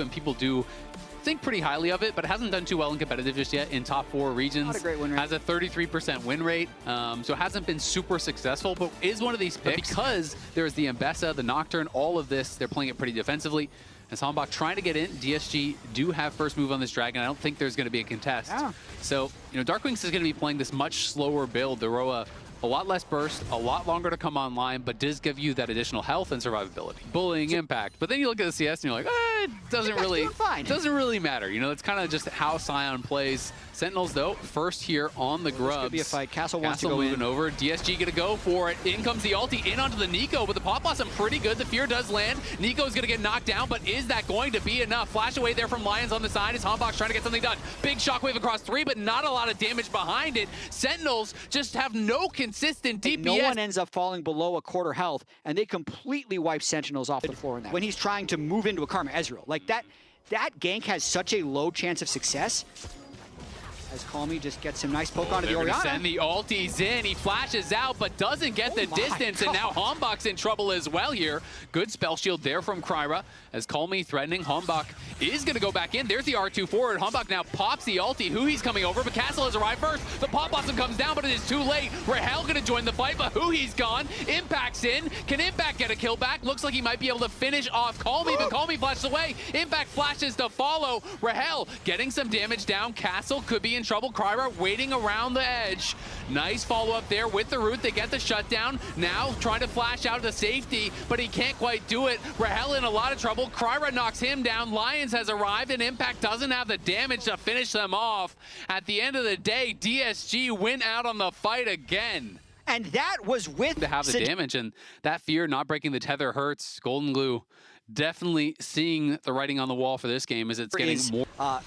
and people do think pretty highly of it, but it hasn't done too well in competitive just yet in top 4 regions. Not a great win rate. Has a 33% win rate, so it hasn't been super successful, but is one of these picks. But because there's the Ambessa, the Nocturne, all of this, they're playing it pretty defensively. As Hanbok trying to get in, DSG do have first move on this Dragon. I don't think there's going to be a contest. Yeah. So, Darkwings is going to be playing this much slower build. The Roa, a lot less burst, a lot longer to come online, but does give you that additional health and survivability. Bullying impact. But then you look at the CS and you're like, it doesn't really matter. It's kind of just how Sion plays. Sentinels, though, first here on the Grubs. This could be a fight. Castle wants to go moving over. DSG gonna go for it. In comes the ulti, in onto the Nico, but the Pop Blossom pretty good. The Fear does land. Nico's gonna get knocked down, but is that going to be enough? Flash away there from Lions on the side as Hanbok's trying to get something done. Big shockwave across 3, but not a lot of damage behind it. Sentinels just have no consistent DPS. No one ends up falling below a quarter health, and they completely wipe Sentinels off the floor in that. When he's trying to move into a Karma Ezreal. Like, that gank has such a low chance of success. As Calmy just gets him nice poke onto the Orianna. Send the ultis in. He flashes out, but doesn't get the distance. God. And now Hanbok's in trouble as well here. Good spell shield there from Kryra. As Calmy threatening, Hanbok is going to go back in. There's the R2 forward. Hanbok now pops the ulti. Huhi's coming over, but Castle has arrived first. The Pop Blossom comes down, but it is too late. Rahel going to join the fight, but Huhi's gone. Impact's in. Can Impact get a kill back? Looks like he might be able to finish off Calmy, but Calmy flashes away. Impact flashes to follow. Rahel getting some damage down. Castle could be in trouble. Kryra waiting around the edge. Nice follow-up there with the root. They get the shutdown. Now trying to flash out to safety, but he can't quite do it. Rahel in a lot of trouble. Kryra knocks him down. Lions has arrived, and Impact doesn't have the damage to finish them off. At the end of the day, DSG went out on the fight again. And that was with... To have the damage, and that Fear not breaking the tether hurts. Golden Glue definitely seeing the writing on the wall for this game as it's getting more...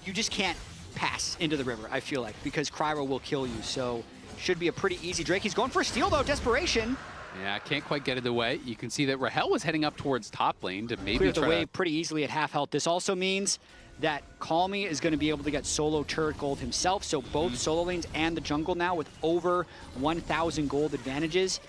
you just can't pass into the river, I feel like, because Kryra will kill you. So should be a pretty easy Drake. He's going for a steal, though. Desperation. Yeah, can't quite get it away. You can see that Rahel was heading up towards top lane to maybe clear the way pretty easily at half health. This also means that Calmy is going to be able to get solo turret gold himself. So both solo lanes and the jungle now with over 1,000 gold advantages.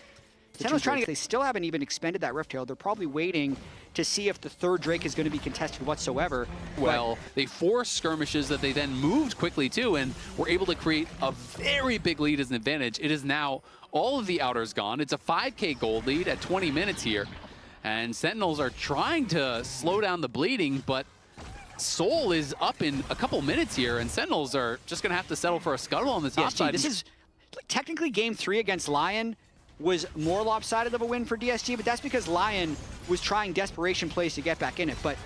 Sentinels trying to get, they still haven't even expended that Rift Herald. They're probably waiting to see if the third Drake is going to be contested whatsoever. Well, they forced skirmishes that they then moved quickly to, and were able to create a very big lead as an advantage. It is now all of the outers gone. It's a 5K gold lead at 20 minutes here. And Sentinels are trying to slow down the bleeding, but Soul is up in a couple minutes here, and Sentinels are just going to have to settle for a scuttle on the top side. This is technically game 3 against Lion was more lopsided of a win for DSG, but that's because Lion was trying desperation plays to get back in it. But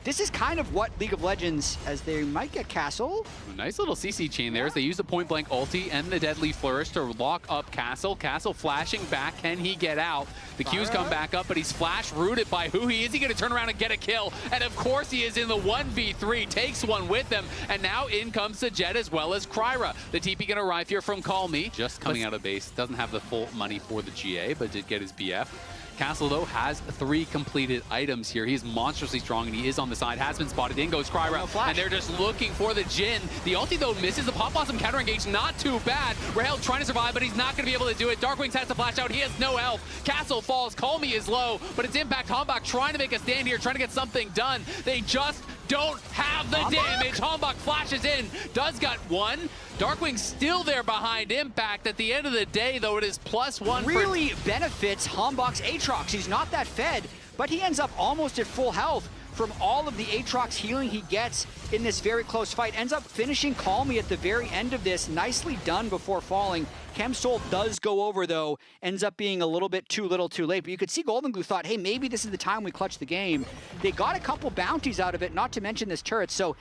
this is kind of what League of Legends, as they might get Castle. A nice little CC chain there as they use the point blank ulti and the deadly flourish to lock up Castle. Castle flashing back. Can he get out? The Q's come back up, but he's flash rooted by Huhi. Is he going to turn around and get a kill? And of course he is in the 1v3, takes one with him. And now in comes the Jet as well as Kryra. The TP going to arrive here from Calmy. Just coming out of base. Doesn't have the full money for the GA, but did get his BF. Castle, though, has 3 completed items here. He's monstrously strong, and he is on the side. Has been spotted. In goes Kryra, and they're just looking for the Jhin. The ulti, though, misses. The Pop Blossom counter engage, not too bad. Rahel trying to survive, but he's not going to be able to do it. Darkwings has to flash out. He has no health. Castle falls. Calmy is low, but it's Impact. Hanbok trying to make a stand here, trying to get something done. They just don't have the damage. Hanbok flashes in, does got one. Darkwing still there behind Impact. At the end of the day, though, it is +1. Really benefits Hanbok's Aatrox. He's not that fed, but he ends up almost at full health from all of the Aatrox healing he gets in this very close fight. Ends up finishing Calmy at the very end of this. Nicely done before falling. Chemsoul does go over, though. Ends up being a little bit too little too late. But you could see Golden Glue thought, hey, maybe this is the time we clutch the game. They got a couple bounties out of it, not to mention this turret. So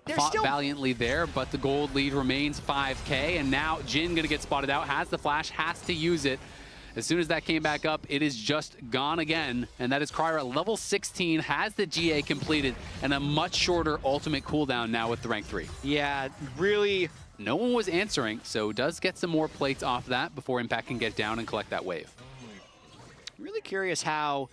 they're fought valiantly there, but the gold lead remains 5K. And now Jhin going to get spotted out. Has the flash, has to use it. As soon as that came back up, it is just gone again. And that is Kryra, level 16, has the GA completed, and a much shorter ultimate cooldown now with the rank 3. Yeah, really. No one was answering, so does get some more plates off that before Impact can get down and collect that wave. I'm really curious how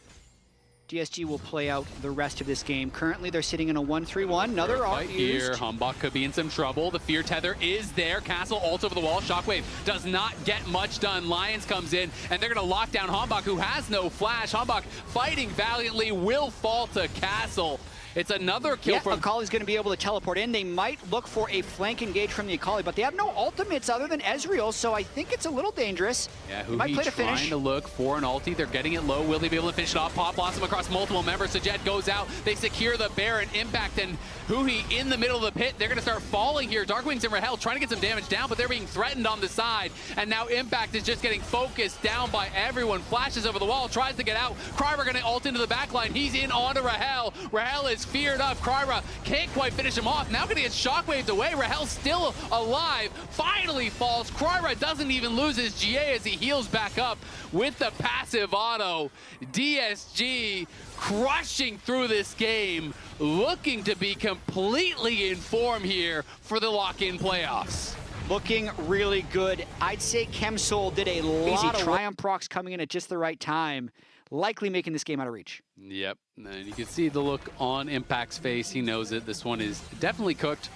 DSG will play out the rest of this game. Currently, they're sitting in a 1-3-1. Another right ult here. used. Humbug could be in some trouble. The fear tether is there. Castle ult over the wall. Shockwave does not get much done. Lions comes in, and they're going to lock down Humbug, who has no flash. Humbug fighting valiantly, will fall to Castle. It's another kill from... Akali's going to be able to teleport in. They might look for a flank engage from the Akali, but they have no ultimates other than Ezreal, so I think it's a little dangerous. Yeah, who might play to finish. Trying to look for an ulti. They're getting it low. Will they be able to finish it off? Pop Blossom across multiple members. Sajed goes out. They secure the Baron. Impact and Huhi in the middle of the pit. They're going to start falling here. Darkwings and Rahel trying to get some damage down, but they're being threatened on the side. And now Impact is just getting focused down by everyone. Flashes over the wall, tries to get out. Kryber going to ult into the backline. He's in onto Rahel. Rahel is feared up. Kryber can't quite finish him off. Now going to get shockwaved away. Rahel's still alive. Finally falls. Kryra doesn't even lose his GA as he heals back up with the passive auto. DSG crushing through this game, looking to be completely in form here for the lock-in playoffs. Looking really good. I'd say Chemsoul did a lot of Triumph procs coming in at just the right time, likely making this game out of reach. Yep, and you can see the look on Impact's face. He knows it. This one is definitely cooked.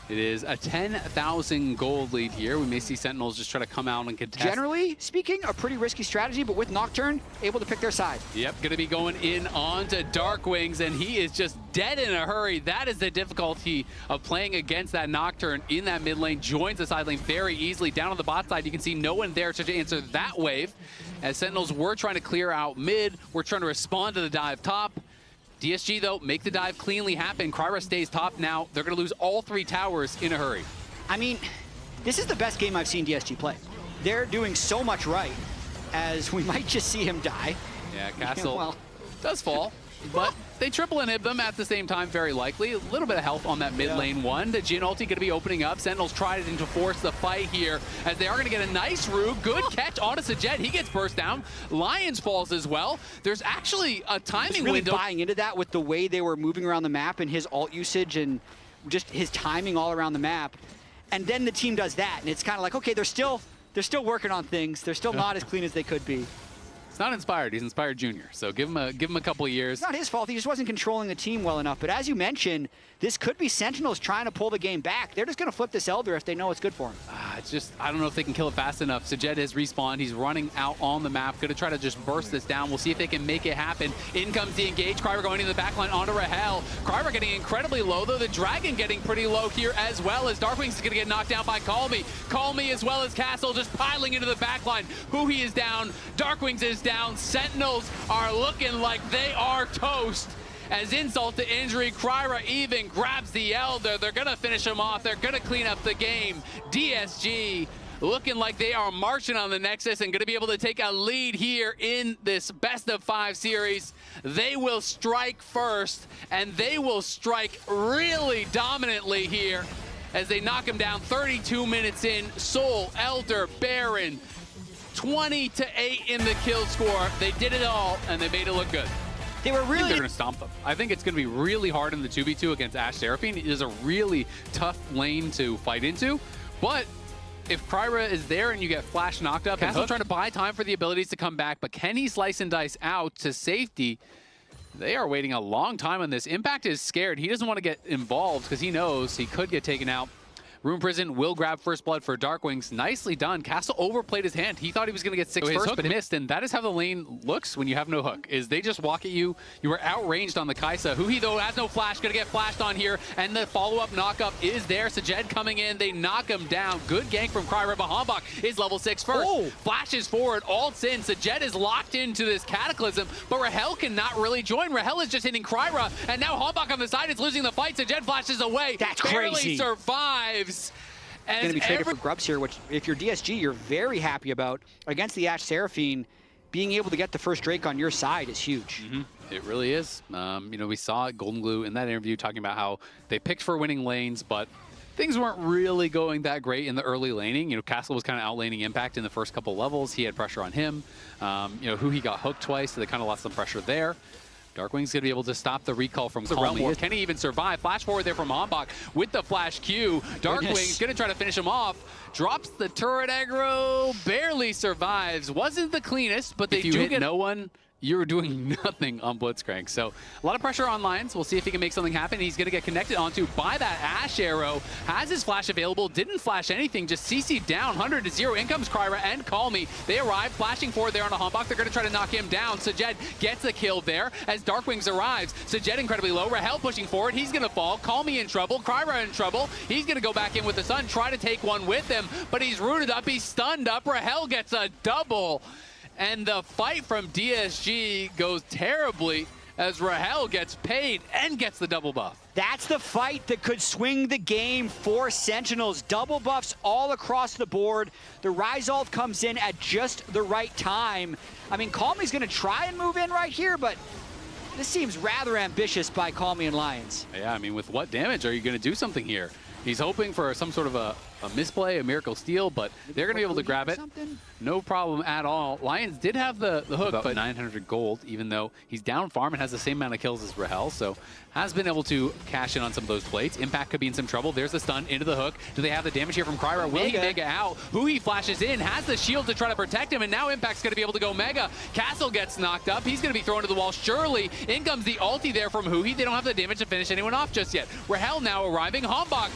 It is a 10,000 gold lead here. We may see Sentinels just try to come out and contest. Generally speaking, a pretty risky strategy, but with Nocturne, able to pick their side. Yep, going to be going in onto Darkwings, and he is just dead in a hurry. That is the difficulty of playing against that Nocturne in that mid lane. Joins the side lane very easily. Down on the bot side, you can see no one there to answer that wave. As Sentinels were trying to clear out mid, we're trying to respond to the dive top. DSG, though, make the dive cleanly happen. Kryra stays top now. They're going to lose all 3 towers in a hurry. I mean, this is the best game I've seen DSG play. They're doing so much right, as we might just see him die. Yeah, Castle does fall, but they triple inhib them at the same time, very likely. A little bit of health on that mid lane one. The Jhin ulti going to be opening up. Sentinels tried to force the fight here, as they are going to get a nice root. Good catch onto Sajed. He gets burst down. Lions falls as well. There's actually a timing really window. Buying into that with the way they were moving around the map and his ult usage and just his timing all around the map. And then the team does that, and it's kind of like, okay, they're still working on things. They're still not as clean as they could be. It's not Inspired. He's Inspired Junior. So give him a couple of years. It's not his fault. He just wasn't controlling the team well enough. But as you mentioned, this could be Sentinels trying to pull the game back. They're just going to flip this Elder if they know it's good for him. It's just, I don't know if they can kill it fast enough. Sajed has respawned. He's running out on the map. Going to try to just burst this down. We'll see if they can make it happen. In comes the engage. Kryber going into the backline onto Rahel. Kryber getting incredibly low, though. The Dragon getting pretty low here as well, as Darkwings is going to get knocked down by Call Me. Call Me as well as Castle just piling into the backline. Huhi is down. Darkwings is down. Sentinels are looking like they are toast. As insult to injury, Kryra even grabs the Elder. They're going to finish him off. They're going to clean up the game. DSG looking like they are marching on the Nexus and going to be able to take a lead here in this best-of-5 series. They will strike first, and they will strike really dominantly here as they knock him down 32 minutes in. Soul, Elder, Baron, 20-8 in the kill score. They did it all, and they made it look good. They were really... They're going to stomp them. I think it's going to be really hard in the 2v2 against Ashe Seraphine. It is a really tough lane to fight into, but if Kryra is there and you get flash knocked up, Castle trying to buy time for the abilities to come back, but can he slice and dice out to safety? They are waiting a long time on this. Impact is scared. He doesn't want to get involved because he knows he could get taken out. Rune Prison will grab first blood for Darkwings. Nicely done. Castle overplayed his hand. He thought he was going to get 6 first, but missed. And that is how the lane looks when you have no hook, is they just walk at you. You are outranged on the Kai'Sa. Huhi, though, has no flash. Going to get flashed on here. And the follow-up knock-up is there. Sajed coming in. They knock him down. Good gank from Kryra. Bahambach is level 6 first. Oh. Flashes forward. Ults in. Sajed is locked into this Cataclysm, but Rahel cannot really join. Rahel is just hitting Kryra. And now Bahambach on the side is losing the fight. Sajed flashes away. That's barely crazy. Survives. Going to be traded for grubs here, which if you're DSG, you're very happy about. Against the Ashe Seraphine, being able to get the first Drake on your side is huge. It really is. You know, we saw Golden Glue in that interview talking about how they picked for winning lanes, but things weren't really going that great in the early laning. You know, Castle was kind of outlaning Impact in the first couple levels. He had pressure on him. You know, Huhi got hooked twice, so they kind of lost some pressure there. Darkwing's going to be able to stop the recall from Call Me. Can he even survive? Flash forward there from Bahambach with the flash Q. Darkwing's going to try to finish him off. Drops the turret aggro, barely survives. Wasn't the cleanest, but they do get no one. you're doing nothing on Blitzcrank. So a lot of pressure on Lions. We'll see if he can make something happen. He's going to get connected onto by that Ash arrow. Has his flash available. Didn't flash anything. Just CC'd down. 100-0. In comes Kryra and Call Me. They arrive. Flashing forward there on a Hombok. They're going to try to knock him down. Sajed gets the kill there as Darkwings arrives. Sajed incredibly low. Rahel pushing forward. He's going to fall. Call Me in trouble. Kryra in trouble. He's going to go back in with the Sun. Try to take one with him. But he's rooted up. He's stunned up. Rahel gets a double. And the fight from DSG goes terribly as Rahel gets paid and gets the double buff. That's the fight that could swing the game for Sentinels. Double buffs all across the board. The Rise ult comes in at just the right time. I mean, Call Me's going to try and move in right here, but this seems rather ambitious by Call Me and Lions. Yeah, I mean, with what damage are you going to do something here? He's hoping for some sort of a misplay, a miracle steal, but they're going to be able to grab it. No problem at all. Lions did have the hook, but 900 gold, even though he's down farm and has the same amount of kills as Rahel, so has been able to cash in on some of those plates. Impact could be in some trouble. There's the stun into the hook. Do they have the damage here from Kryra? Will he Mega out? He flashes in, has the shield to try to protect him, and now Impact's going to be able to go Mega. Castle gets knocked up. He's going to be thrown to the wall. Surely, in comes the ulti there from Huhi. They don't have the damage to finish anyone off just yet. Rahel now arriving. Hombok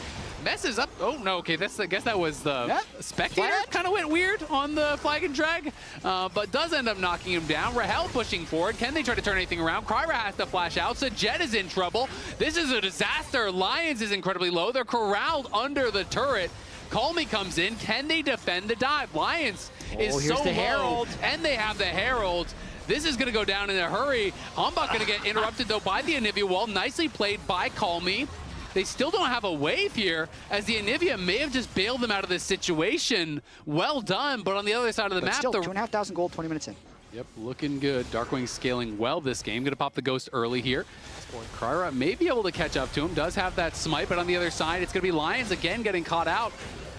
messes up. Oh, no, okay, I guess that was the Spectator. Kind of went weird on the flag and drag, but does end up knocking him down. Rahel pushing forward. Can they try to turn anything around? Kryra has to flash out. Sajed is in trouble. This is a disaster. Lions is incredibly low. They're corralled under the turret. Call Me comes in. Can they defend the dive? Lions is so low, Herald. And they have the Herald. This is going to go down in a hurry. Hombok going to get interrupted, though, by the Onivia wall. Nicely played by Call Me. They still don't have a wave here, as the Onivia may have just bailed them out of this situation. Well done, but on the other side of the map, still, 2,500 gold, 20 minutes in. Yep, looking good. Darkwing scaling well this game. Going to pop the Ghost early here. Kryra may be able to catch up to him. Does have that smite, but on the other side, it's going to be Lions again getting caught out.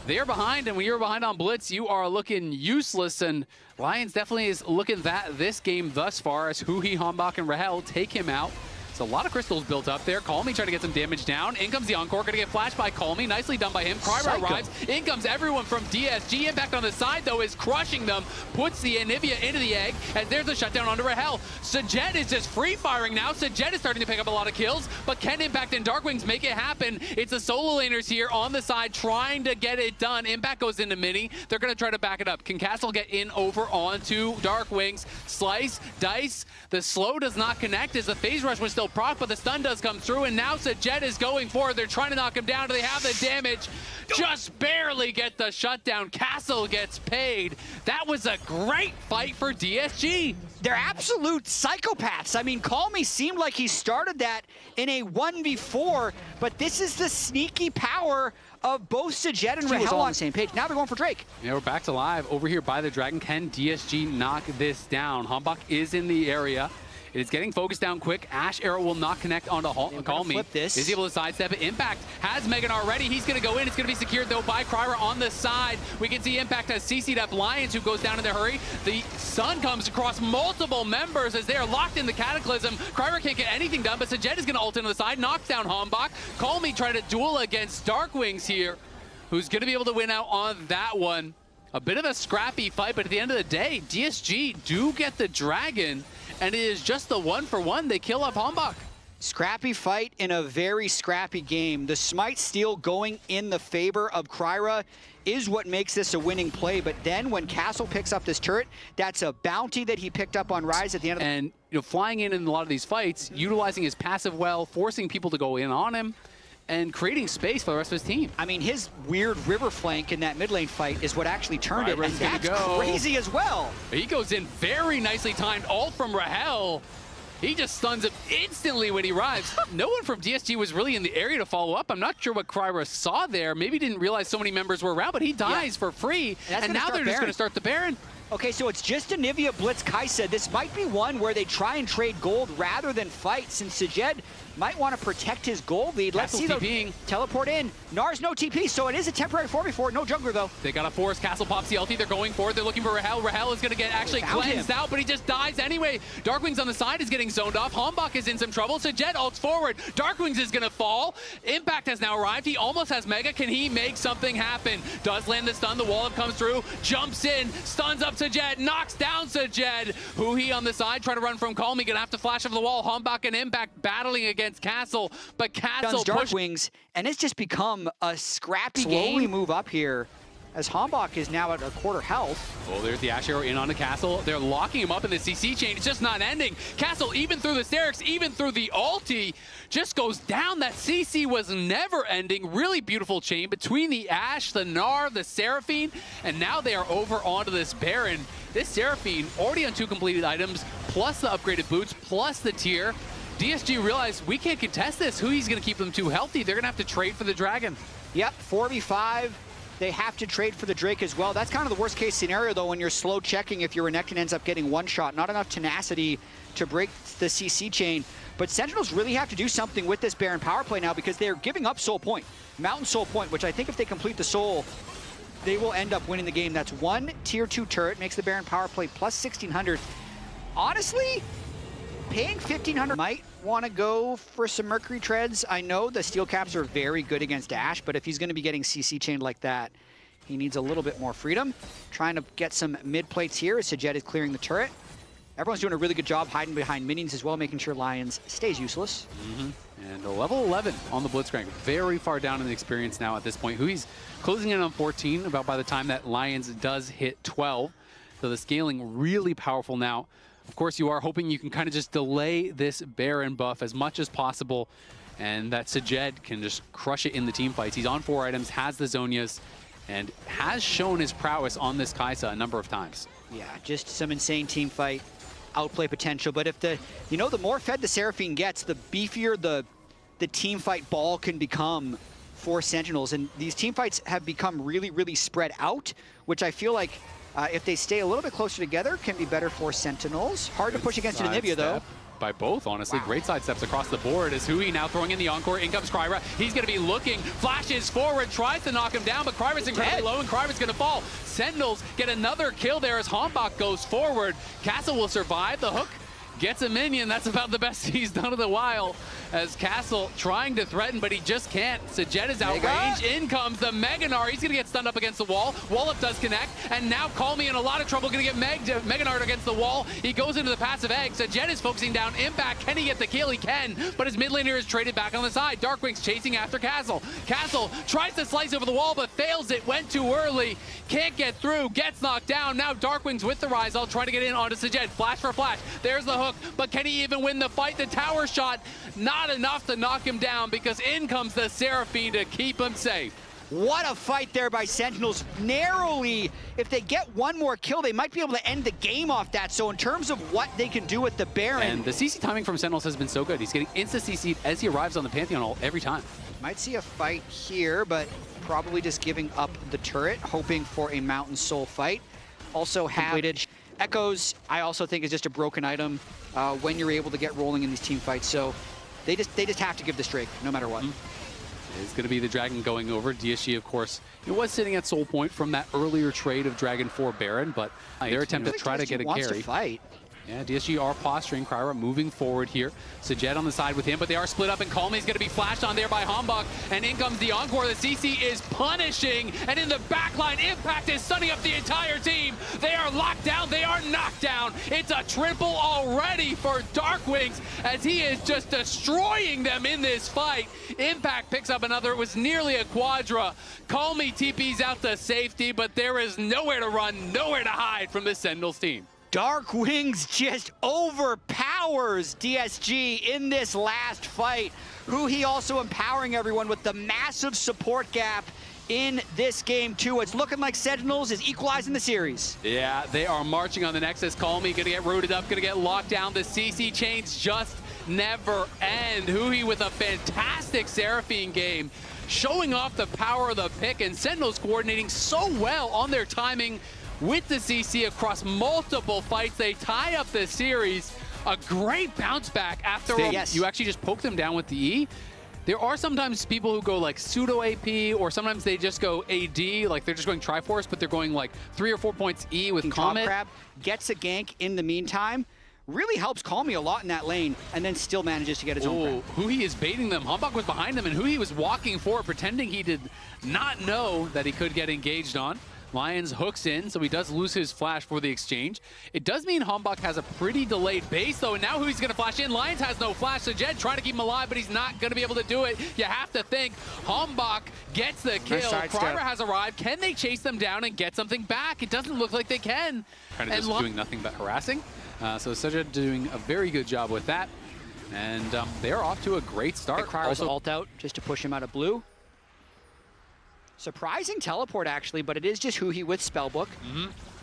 They are behind, and when you're behind on Blitz, you are looking useless, and Lions definitely is looking that this game thus far as Huhi, Hombok, and Rahel take him out. A lot of crystals built up there. Call Me trying to get some damage down. In comes the Encore, going to get flashed by Call Me. Nicely done by him. Kryra arrives. In comes everyone from DSG. Impact on the side, though, is crushing them. Puts the Onivia into the egg, and there's a shutdown onto Rahel. Sajed is just free-firing now. Sajed is starting to pick up a lot of kills, but can Impact and Darkwings make it happen? It's the solo laners here on the side trying to get it done. Impact goes into mini. They're going to try to back it up. Can Castle get in over onto Darkwings? Slice, dice. The slow does not connect as the phase rush was still proc, but the stun does come through, and now Sajed is going forward. They're trying to knock him down. Do they have the damage? Just barely get the shutdown. Castle gets paid. That was a great fight for DSG. They're absolute psychopaths. I mean, Call Me seemed like he started that in a 1v4, but this is the sneaky power of both Sajed and Rahel on the same page. Now they're going for Drake. Yeah, we're back to live over here by the Dragon. Can DSG knock this down? Hombok is in the area. It is getting focused down quick. Ash arrow will not connect onto Call Me. Is he able to sidestep it? Impact has Megan already. He's going to go in. It's going to be secured, though, by Kryra on the side. We can see Impact has CC'd up Lions, who goes down in a hurry. The Sun comes across multiple members as they are locked in the Cataclysm. Kryra can't get anything done, but Sajed is going to ult into the side, knocks down Hombok. Call Me trying to duel against Darkwings here, who's going to be able to win out on that one. A bit of a scrappy fight, but at the end of the day, DSG do get the Dragon, and it is just the 1-for-1. They kill up Hombok. Scrappy fight in a very scrappy game. The smite steal going in the favor of Kryra is what makes this a winning play, but then when Castle picks up this turret, that's a bounty that he picked up on Rise at the end of the... And, you know, flying in a lot of these fights, utilizing his passive well, forcing people to go in on him, and creating space for the rest of his team. I mean, his weird river flank in that mid lane fight is what actually turned it, and that's crazy as well. He goes in very nicely timed, ult from Rahel. He just stuns him instantly when he arrives. No one from DSG was really in the area to follow up. I'm not sure what Kryra saw there. Maybe didn't realize so many members were around, but he dies for free. And now they're just going to start the Baron. Okay, so it's just Onivia Blitz Kaisa. This might be one where they try and trade gold rather than fight, since Sajed might want to protect his gold lead. Let's see the teleport in. Nars no TP, so it is a temporary 4v4. No jungler, though. They got a force. Castle pops the ulti. They're going for it. They're looking for Rahel. Rahel is going to get actually cleansed out, but he just dies anyway. Darkwings on the side is getting zoned off. Hombok is in some trouble. Sajed ults forward. Darkwings is going to fall. Impact has now arrived. He almost has Mega. Can he make something happen? Does land the stun. The wall up comes through. Jumps in. Stuns up Sajed, knocks down Sajed. Huhi on the side, trying to run from Calmy, gonna have to flash over the wall. Hombach and Impact battling against Castle, but Castle Dark Wings, and it's just become a scrappy game. Slowly move up here, as Hombach is now at a quarter health. Oh, there's the Ash Arrow in onto Castle. They're locking him up in the CC chain. It's just not ending. Castle, even through the Sterix, even through the ulti, just goes down. That CC was never ending. Really beautiful chain between the Ash, the Gnar, the Seraphine, and now they are over onto this Baron. This Seraphine already on 2 completed items, plus the upgraded boots, plus the tier. DSG realized we can't contest this. Hui's going to keep them too healthy. They're going to have to trade for the Dragon. Yep, 4v5. They have to trade for the Drake as well. That's kind of the worst case scenario, though, when you're slow checking if your Renekton ends up getting one shot. Not enough tenacity to break the CC chain. But Sentinels really have to do something with this Baron power play now, because they're giving up Soul Point. Mountain Soul Point, which I think if they complete the Soul, they will end up winning the game. That's 1 tier 2 turret, makes the Baron power play plus 1,600. Honestly, paying 1,500 might want to go for some Mercury Treads. I know the steel caps are very good against Ash, but if he's going to be getting CC chained like that, he needs a little bit more freedom. Trying to get some mid plates here as Sajed is clearing the turret. Everyone's doing a really good job hiding behind minions as well, making sure Lions stays useless. And a level 11 on the Blitzcrank. Very far down in the experience now at this point. Hui's closing in on 14 about by the time that Lions does hit 12. So the scaling really powerful now. Of course, you are hoping you can kind of just delay this Baron buff as much as possible, and that Sajed can just crush it in the team fights. He's on 4 items, has the Zhonya's, and has shown his prowess on this Kai'Sa a number of times. Yeah, just some insane team fight outplay potential. But if the more fed the Seraphine gets, the beefier the team fight ball can become for Sentinels. And these team fights have become really, really spread out, which I feel like if they stay a little bit closer together, can be better for Sentinels. Hard to push against Onivia, though. By both, honestly. Wow. Great side steps across the board as Hui now throwing in the Encore. In comes Kryra. He's going to be looking, flashes forward, tries to knock him down, but Kryra's incredibly low, and Kryra's going to fall. Sentinels get another kill there as Hombach goes forward. Castle will survive. The hook gets a minion. That's about the best he's done in a while, as Castle trying to threaten, but he just can't. Sajed is outraged. In comes the Mega Gnar. He's going to get stunned up against the wall. Wallop does connect, and now Calmy in a lot of trouble. Going to get Mega Gnar against the wall. He goes into the passive egg. Sajed is focusing down Impact. Can he get the kill? He can, but his mid laner is traded back on the side. Darkwing's chasing after Castle. Castle tries to slice over the wall, but fails it. Went too early. Can't get through. Gets knocked down. Now Darkwing's with the rise. I'll try to get in onto Sajed. Flash for flash. There's the hook, but can he even win the fight? The tower shot, not enough to knock him down, because in comes the Seraphine to keep him safe. What a fight there by Sentinels. Narrowly, if they get one more kill, they might be able to end the game off that. So in terms of what they can do with the Baron. And the CC timing from Sentinels has been so good. He's getting insta-CC'd as he arrives on the Pantheon ult every time. Might see a fight here, but probably just giving up the turret, hoping for a Mountain Soul fight. Also completed. Echoes, I also think, is just a broken item when you're able to get rolling in these team fights. So they just have to give this Drake, no matter what. It's going to be the Dragon going over. DSG, of course, it was sitting at Soul Point from that earlier trade of Dragon for Baron, but their attempt to try to get a carry. To fight. Yeah, DSG are posturing. Kryra moving forward here. Sajed on the side with him, but they are split up, and Calmy's going to be flashed on there by Hombach, and in comes the Encore. The CC is punishing, and in the backline, Impact is stunning up the entire team. They are locked down. They are knocked down. It's a triple already for Darkwings, as he is just destroying them in this fight. Impact picks up another. It was nearly a quadra. Calmy TP's out to safety, but there is nowhere to run, nowhere to hide from this Sentinels team. Dark Wings just overpowers DSG in this last fight. He also empowering everyone with the massive support gap in this game too. It's looking like Sentinels is equalizing the series. Yeah, they are marching on the Nexus. Calmy gonna get rooted up, gonna get locked down. The CC chains just never end. Huhi with a fantastic Seraphine game, showing off the power of the pick, and Sentinels coordinating so well on their timing with the CC across multiple fights. They tie up the series. A great bounce back after you actually just poke them down with the E. There are sometimes people who go like pseudo AP, or sometimes they just go AD, like they're just going Triforce, but they're going like 3 or 4 points E with Comet. Crab gets a gank in the meantime. Really helps Calmy a lot in that lane, and then still manages to get his own grab. Huhi is baiting them. Hombach was behind him, and Huhi was walking forward, pretending he did not know that he could get engaged on. Lions hooks in, so he does lose his flash for the exchange. It does mean Hombok has a pretty delayed base, though, and now who's going to flash in? Lions has no flash, so Jed trying to keep him alive, but he's not going to be able to do it. You have to think Hombok gets the kill. Kraber has arrived. Can they chase them down and get something back? It doesn't look like they can. Kind of just doing nothing but harassing. So Sejed doing a very good job with that. And they're off to a great start. Kraber's ult out just to push him out of blue. Surprising teleport, actually, but it is just Huhi with Spellbook.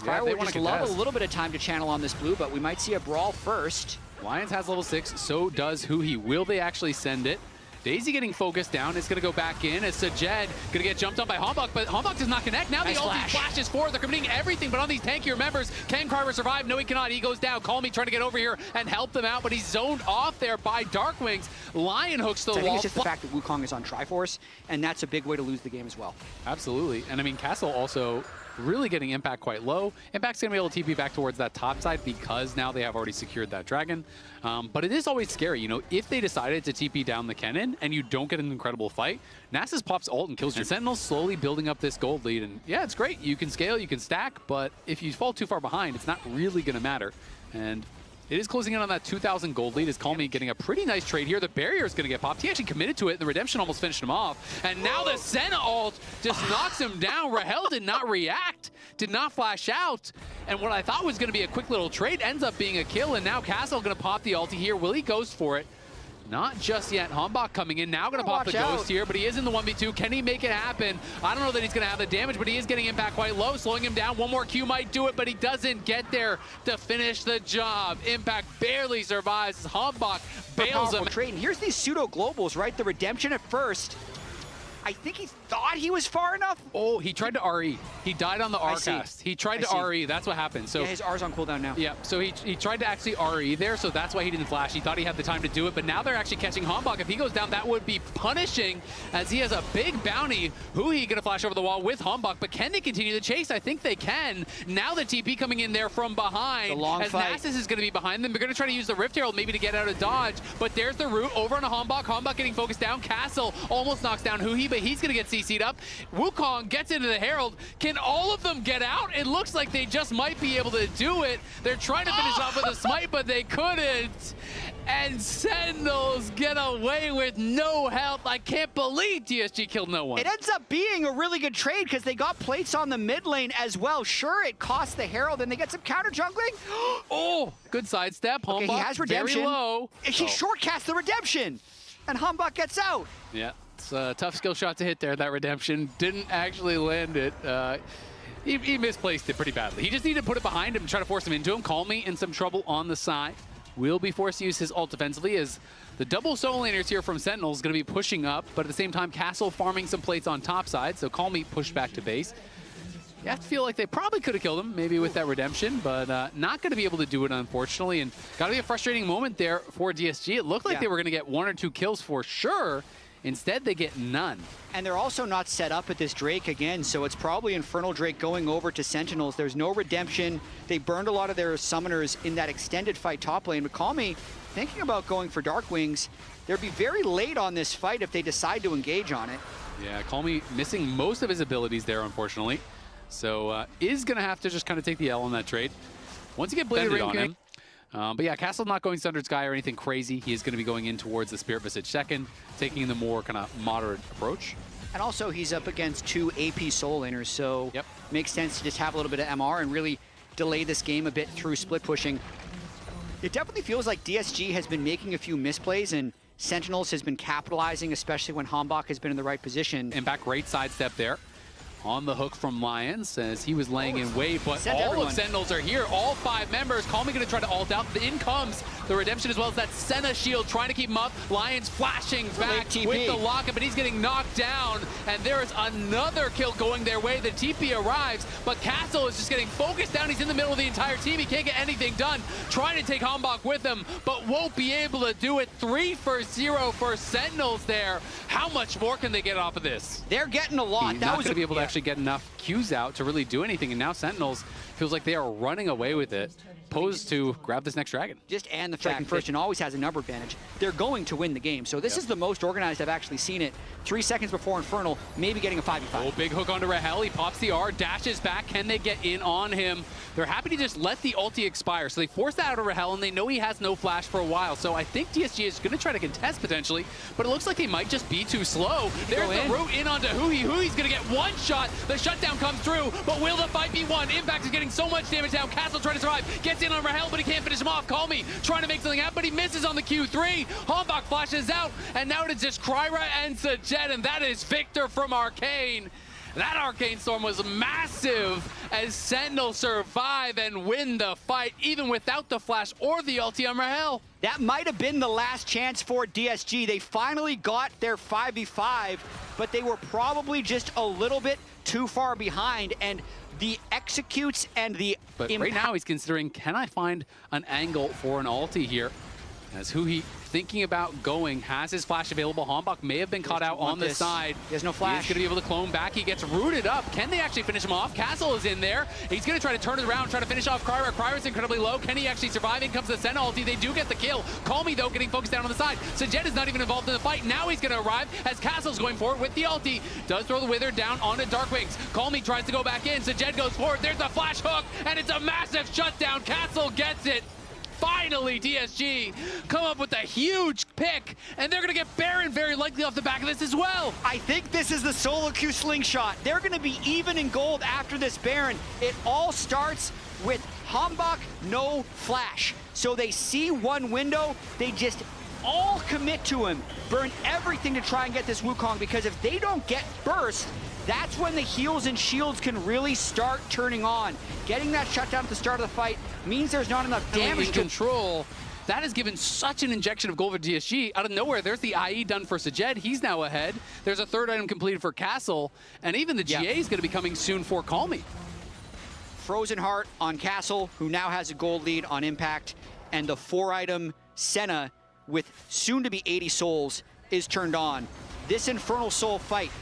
Yeah, would just love a little bit of time to channel on this blue, but we might see a brawl first. Lions has level 6, so does Huhi. Will they actually send it? Daisy getting focused down. It's going to go back in as Sejed going to get jumped on by Hombok, but Hombok does not connect. Now the ulti flashes forward. They're committing everything, but on these tankier members, can Kraber survive? No, he cannot. He goes down. Call Me trying to get over here and help them out, but he's zoned off there by Darkwings. Lion hooks the wall. I think it's just the fact that Wukong is on Triforce, and that's a big way to lose the game as well. Absolutely. And I mean, Castle also really getting Impact quite low. Impact's going to be able to TP back towards that top side because now they have already secured that dragon. But it is always scary, you know, if they decided to TP down the cannon and you don't get an incredible fight, Nasus pops ult and kills you. And Sentinels slowly building up this gold lead. And yeah, it's great. You can scale, you can stack, but if you fall too far behind, it's not really going to matter. And it is closing in on that 2,000 gold lead. Is Calmy getting a pretty nice trade here. The barrier is going to get popped. He actually committed to it, and the Redemption almost finished him off. And now the Senna ult just knocks him down. Rahel did not react, did not flash out. And what I thought was going to be a quick little trade ends up being a kill. And now Castle going to pop the ulti here. Will he goes for it? Not just yet. Hombok coming in now, going to pop the ghost here, but he is in the 1v2. Can he make it happen? I don't know that he's going to have the damage, but he is getting Impact quite low, slowing him down. One more Q might do it, but he doesn't get there to finish the job. Impact barely survives as Hombok bails him. Trade. And here's these pseudo globals, right? The Redemption at first. I think he thought he was far enough. Oh, he tried to RE. He died on the R cast. He tried to RE. That's what happened. So yeah, his R's on cooldown now. Yeah, so he tried to actually RE there, so that's why he didn't flash. He thought he had the time to do it, but now they're actually catching Hombok. If he goes down, that would be punishing as he has a big bounty. Huhi going to flash over the wall with Hombok, but can they continue the chase? I think they can. Now the TP coming in there from behind. The long as fight. Nasus is going to be behind them. They're going to try to use the Rift Herald maybe to get out of dodge, but there's the root over on a Hombok. Hombok getting focused down. Castle almost knocks down Huhi, but he's going to get CC'd up. Wukong gets into the Herald. Can all of them get out? It looks like they just might be able to do it. They're trying to finish off with a smite, but they couldn't. And Sentinels get away with no health. I can't believe DSG killed no one. It ends up being a really good trade because they got plates on the mid lane as well. Sure, it costs the Herald and they get some counter jungling. Oh, good sidestep. Hombok, okay, he has Redemption. Very low. He shortcast the Redemption. And Hombok gets out. Yeah. It's a tough skill shot to hit there. That Redemption didn't actually land it. He misplaced it pretty badly. He just needed to put it behind him and try to force him into him. Calmy in some trouble on the side. Will be forced to use his ult defensively as the double soul laners here from Sentinels going to be pushing up, but at the same time, Castle farming some plates on top side, so Calmy pushed back to base. You have to feel like they probably could have killed him, maybe with that Redemption, but not going to be able to do it, unfortunately. And got to be a frustrating moment there for DSG. It looked like they were going to get 1 or 2 kills for sure. Instead, they get none. And they're also not set up at this Drake again, so it's probably Infernal Drake going over to Sentinels. There's no Redemption. They burned a lot of their summoners in that extended fight top lane. But Calmy, thinking about going for Darkwings, they'd be very late on this fight if they decide to engage on it. Yeah, Calmy missing most of his abilities there, unfortunately. So is going to have to just kind of take the L on that trade. Once you get blended on him. But yeah, Castle not going Sundered Sky or anything crazy. He is going to be going in towards the Spirit Visage second, taking the more kind of moderate approach. And also he's up against 2 AP soul laners, so makes sense to just have a little bit of MR and really delay this game a bit through split pushing. It definitely feels like DSG has been making a few misplays and Sentinels has been capitalizing, especially when Hombok has been in the right position. Impact, great sidestep there. On the hook from Lions as he was laying in wait, but all of Sentinels are here. All 5 members. Calmy going to try to ult out. In comes the Redemption as well as that Senna shield trying to keep him up. Lions flashing back with the lockup, but he's getting knocked down. And there is another kill going their way. The TP arrives, but Castle is just getting focused down. He's in the middle of the entire team. He can't get anything done. Trying to take Hombok with him, but won't be able to do it. 3 for 0 for Sentinels there. How much more can they get off of this? They're getting a lot. He's not going to be able to actually actually get enough Qs out to really do anything. And now Sentinels feels like they are running away with it, posed to grab this next dragon. Just and the fact first and always has a number advantage. They're going to win the game. So this is the most organized I've actually seen it. 3 seconds before Infernal, maybe getting a 5v5. Oh, big hook onto Rahel. He pops the R, dashes back. Can they get in on him? They're happy to just let the ulti expire. So they force that out of Rahel, and they know he has no flash for a while. So I think DSG is going to try to contest potentially, but it looks like they might just be too slow. There's the route in onto Huhi. Hui's going to get one shot. The shutdown comes through, but will the fight be won? Impact is getting so much damage down. Castle trying to survive. Gets in on Rahel, but he can't finish him off. Call me trying to make something happen, but he misses on the Q3. Hombach flashes out, and now it's just Kryra and Sajet, and that is Victor from Arcane. That Arcane Storm was massive as Sentinels survive and win the fight, even without the flash or the ulti on Rahel. That might have been the last chance for DSG. They finally got their 5v5, but they were probably just a little bit too far behind, and the executes and the But right now he's considering, can I find an angle for an ulti here? As Huhi thinking about going, has his flash available. Hombach may have been caught out on the side. There's no flash. He's going to be able to clone back. He gets rooted up. Can they actually finish him off? Castle is in there. He's going to try to turn it around, try to finish off Kryra. Kryra's incredibly low. Can he actually survive? In comes the Sen ulti. They do get the kill. Call me, though, getting focused down on the side. Sajet is not even involved in the fight. Now he's going to arrive as Castle's going for it with the ulti. Does throw the Wither down onto Darkwings. Call me tries to go back in. Sajet goes forward. There's the flash hook, and it's a massive shutdown. Castle gets it. Finally, DSG come up with a huge pick, and they're going to get Baron very likely off the back of this as well. I think this is the solo Q slingshot. They're going to be even in gold after this Baron. It all starts with Hombach, no flash. So they see one window, they just all commit to him, burn everything to try and get this Wukong, because if they don't get burst, that's when the heals and shields can really start turning on. Getting that shutdown at the start of the fight means there's not enough damage in control. That has given such an injection of gold for DSG. Out of nowhere, there's the IE done for Sajet. He's now ahead. There's a third item completed for Castle, and even the GA is going to be coming soon for Call Me. Frozen Heart on Castle, who now has a gold lead on Impact, and the 4-item Senna with soon-to-be 80 souls is turned on. This Infernal Soul fight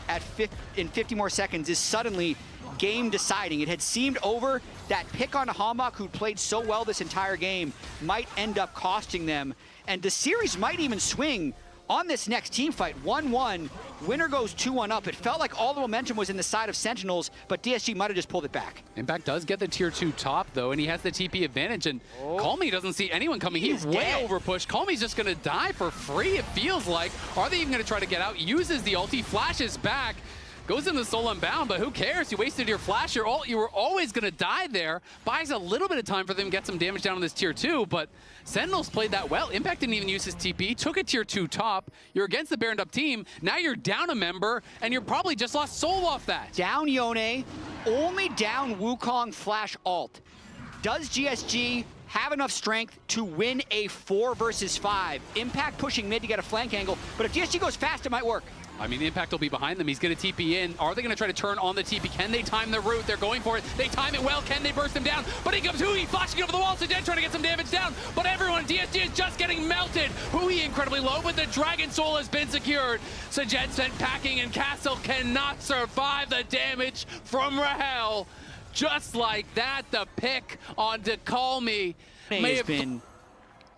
in 50 more seconds is suddenly game deciding. It had seemed over. That pick on Hombach, who played so well this entire game, might end up costing them. And the series might even swing on this next team fight. 1-1, winner goes 2-1 up. It felt like all the momentum was in the side of Sentinels, but DSG might have just pulled it back. Impact does get the tier 2 top, though, and he has the TP advantage, and Call Me doesn't see anyone coming. He's way over pushed. Call Me's just going to die for free, it feels like. Are they even going to try to get out? Uses the ulti, flashes back. Goes in the soul unbound, but who cares? You wasted your flash. You were always going to die there. Buys a little bit of time for them to get some damage down on this tier 2, but Sentinels played that well. Impact didn't even use his TP. Took a tier 2 top. You're against the Baroned up team. Now you're down a member, and you're probably just lost soul off that. Down Yone, only down Wukong flash alt. Does GSG have enough strength to win a 4 versus 5? Impact pushing mid to get a flank angle, but if GSG goes fast, it might work. I mean, Impact will be behind them. He's going to TP in. Are they going to try to turn on the TP? Can they time the route? They're going for it. They time it well. Can they burst him down? But here comes Huhi flashing over the wall. Sajet trying to get some damage down. But everyone, DSG is just getting melted. Huhi incredibly low, but the Dragon Soul has been secured. Sajet sent packing, and Castle cannot survive the damage from Rahel. Just like that, the pick on to Call Me may have been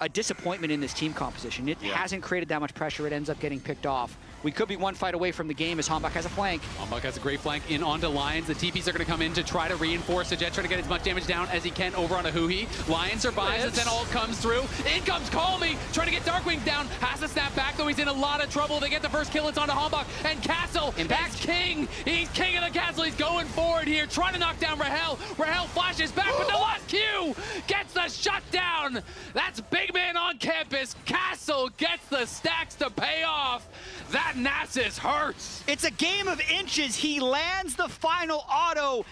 a disappointment in this team composition. It hasn't created that much pressure. It ends up getting picked off. We could be one fight away from the game as Hombach has a flank. Hombach has a great flank in onto Lions. The TPs are going to come in to try to reinforce Sajet, trying to get as much damage down as he can over on a Huhi. Lion survives as then all comes through. In comes Call Me, trying to get Darkwing down. Has to snap back, though he's in a lot of trouble. They get the first kill. It's onto Hombach. And Castle, that's king. He's king of the castle. He's going forward here, trying to knock down Rahel. Rahel flashes back, but the last Q gets the shutdown. That's big man on campus. Castle gets the stacks to pay off. That Nasus hurts. It's a game of inches. He lands the final auto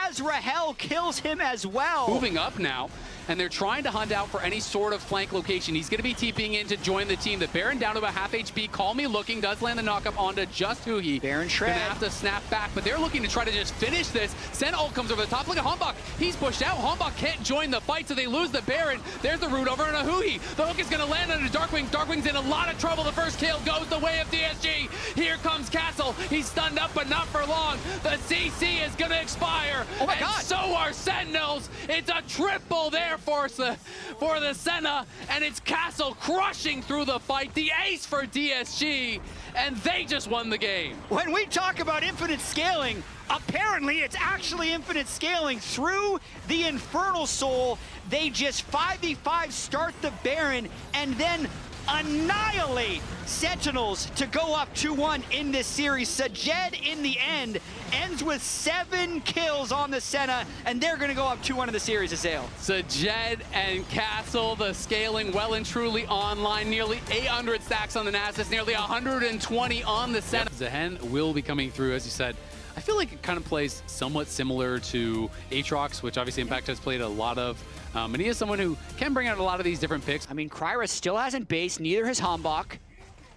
as Rahel kills him as well. Moving up now, and they're trying to hunt out for any sort of flank location. He's going to be TPing in to join the team. The Baron down to about half HP. Call Me looking, does land the knockup onto just Huhi. Baron shred. Gonna have to snap back, but they're looking to try to just finish this. Sen ult comes over the top. Look at Hombach. He's pushed out. Hombach can't join the fight, so they lose the Baron. There's the root over on a Huhi. The hook is going to land on a Darkwing. Darkwing's in a lot of trouble. The first kill goes the way of DSG. Here comes Castle. He's stunned up, but not for long. The CC is going to expire. Oh my and God. so are Sentinels. It's a triple there for the Senna, and it's Castle crushing through the fight. The ace for DSG, and they just won the game. When we talk about infinite scaling, apparently it's actually infinite scaling through the Infernal Soul. They just 5v5 start the Baron and then annihilate Sentinels to go up 2-1 in this series. Sajed in the end ends with 7 kills on the Senna, and they're going to go up 2-1 in the series, Azael. Sajed and Castle, the scaling well and truly online. Nearly 800 stacks on the Nasus, nearly 120 on the Senna. Zehen will be coming through, as you said. I feel like it kind of plays somewhat similar to Aatrox, which obviously Impact has played a lot of. And he is someone who can bring out a lot of these different picks. I mean, Kryra still hasn't based, neither has Hambach.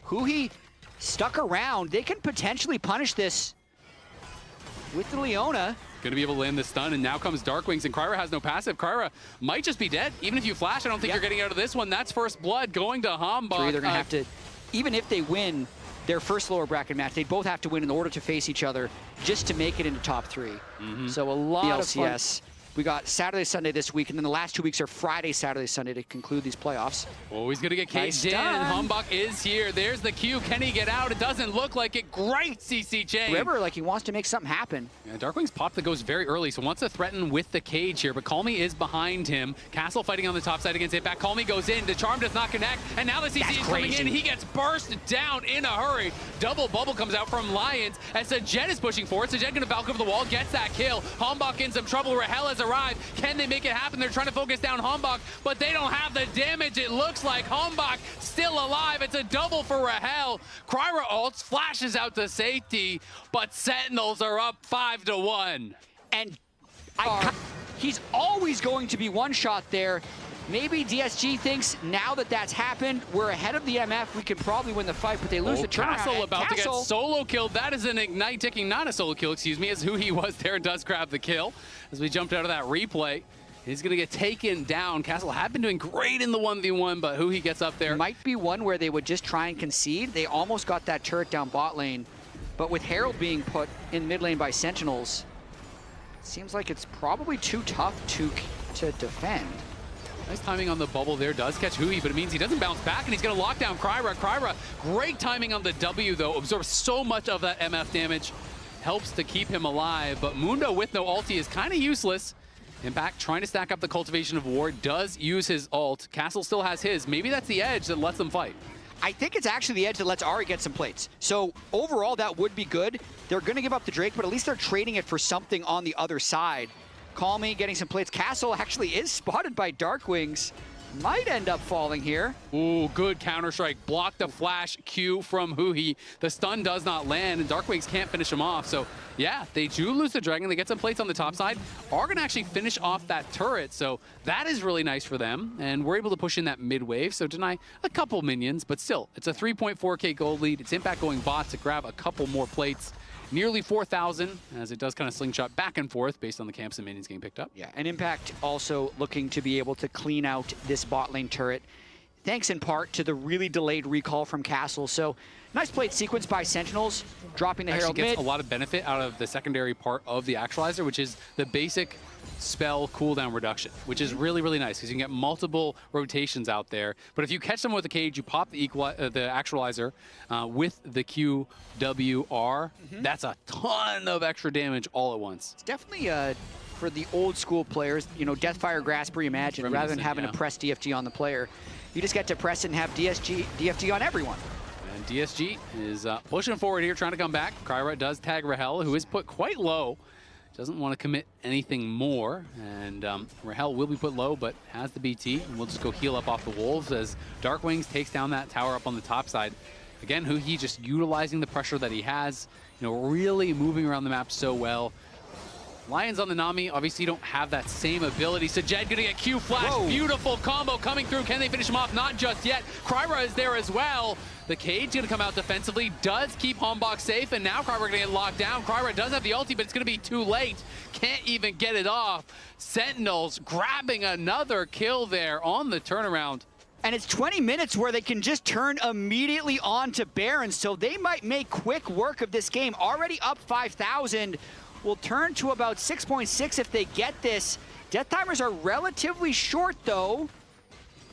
Huhi stuck around. They can potentially punish this with the Leona. Going to be able to land the stun, and now comes Darkwings, and Kryra has no passive. Kryra might just be dead. Even if you flash, I don't think you're getting out of this one. That's first blood going to Hambach. They're going to have to, even if they win their first lower bracket match, they both have to win in order to face each other just to make it into top 3. So a lot of LCS. We got Saturday, Sunday this week, and then the last 2 weeks are Friday, Saturday, Sunday to conclude these playoffs. Oh, he's going to get caged in. Hambach is here. There's the Q. Can he get out? It doesn't look like it. Great CC chain. River, like he wants to make something happen. Yeah, Darkwing's pop that goes very early, so wants to threaten with the cage here, but Calmy is behind him. Castle fighting on the top side against it back. Calmy goes in. The charm does not connect, and now the CC is coming in. He gets burst down in a hurry. Double bubble comes out from Lions as Sajed is pushing forward. Sajed going to Valk over the wall, gets that kill. Hambach in some trouble. Rahel has arrived. Can they make it happen? They're trying to focus down Hambach, but they don't have the damage. It looks like Hambach still alive. It's a double for Rahel. Kryra ults, flashes out to safety, but Sentinels are up 5-1. And he's always going to be one shot there. Maybe DSG thinks now that that's happened, we're ahead of the MF, we could probably win the fight, but they lose the turnaround. Castle about to get solo killed. That is an Ignite ticking, not a solo kill, excuse me, as who he was there does grab the kill. As we jumped out of that replay, he's going to get taken down. Castle had been doing great in the 1v1, but who he gets up there. Might be one where they would just try and concede. They almost got that turret down bot lane, but with Herald being put in mid lane by Sentinels, it seems like it's probably too tough to defend. Nice timing on the bubble there, does catch Hui, but it means he doesn't bounce back, and he's going to lock down Kryra. Kryra, great timing on the W, though. Absorbs so much of that MF damage. Helps to keep him alive, but Mundo with no ulti is kind of useless. Impact trying to stack up the Cultivation of War, does use his ult. Castle still has his. Maybe that's the edge that lets them fight. I think it's actually the edge that lets Ari get some plates. So overall, that would be good. They're going to give up the Drake, but at least they're trading it for something on the other side. Calmy getting some plates. Castle actually is spotted by Darkwings. Might end up falling here. Ooh, good counter-strike. Block the flash Q from Huhi. The stun does not land, and Darkwings can't finish him off. So, yeah, they do lose the Dragon. They get some plates on the top side. Are going to actually finish off that turret, so that is really nice for them. And we're able to push in that mid-wave, so deny a couple minions. But still, it's a 3.4K gold lead. It's Impact going bot to grab a couple more plates. Nearly 4,000, as it does kind of slingshot back and forth based on the camps and minions getting picked up. Yeah, and Impact also looking to be able to clean out this bot lane turret, thanks in part to the really delayed recall from Castle. So, nice plate sequence by Sentinels, dropping the Herald mid. Gets a lot of benefit out of the secondary part of the actualizer, which is the basic spell cooldown reduction, which is really, really nice because you can get multiple rotations out there. But if you catch someone with a cage, you pop the actualizer with the QWR. That's a ton of extra damage all at once. It's definitely for the old school players, you know, Deathfire Grasp reimagined, rather than having to press DFG on the player. You just get to press and have DFG on everyone. And DSG is pushing forward here, trying to come back. Kryra does tag Rahel, who is put quite low. Doesn't want to commit anything more, and Rahel will be put low, but has the BT, and we'll just go heal up off the Wolves as Darkwings takes down that tower up on the top side. Again, Huhi just utilizing the pressure that he has, you know, really moving around the map so well. Lions on the Nami obviously don't have that same ability. Sajed gonna get Q flash. Whoa. Beautiful combo coming through. Can they finish him off? Not just yet. Kryra is there as well. The cage gonna come out defensively, does keep Hambach safe, and now Kryra gonna get locked down. Kryra does have the ulti, but it's gonna be too late. Can't even get it off. Sentinels grabbing another kill there on the turnaround. And it's 20 minutes where they can just turn immediately on to Baron, so they might make quick work of this game. Already up 5,000, will turn to about 6.6 if they get this. Death timers are relatively short, though.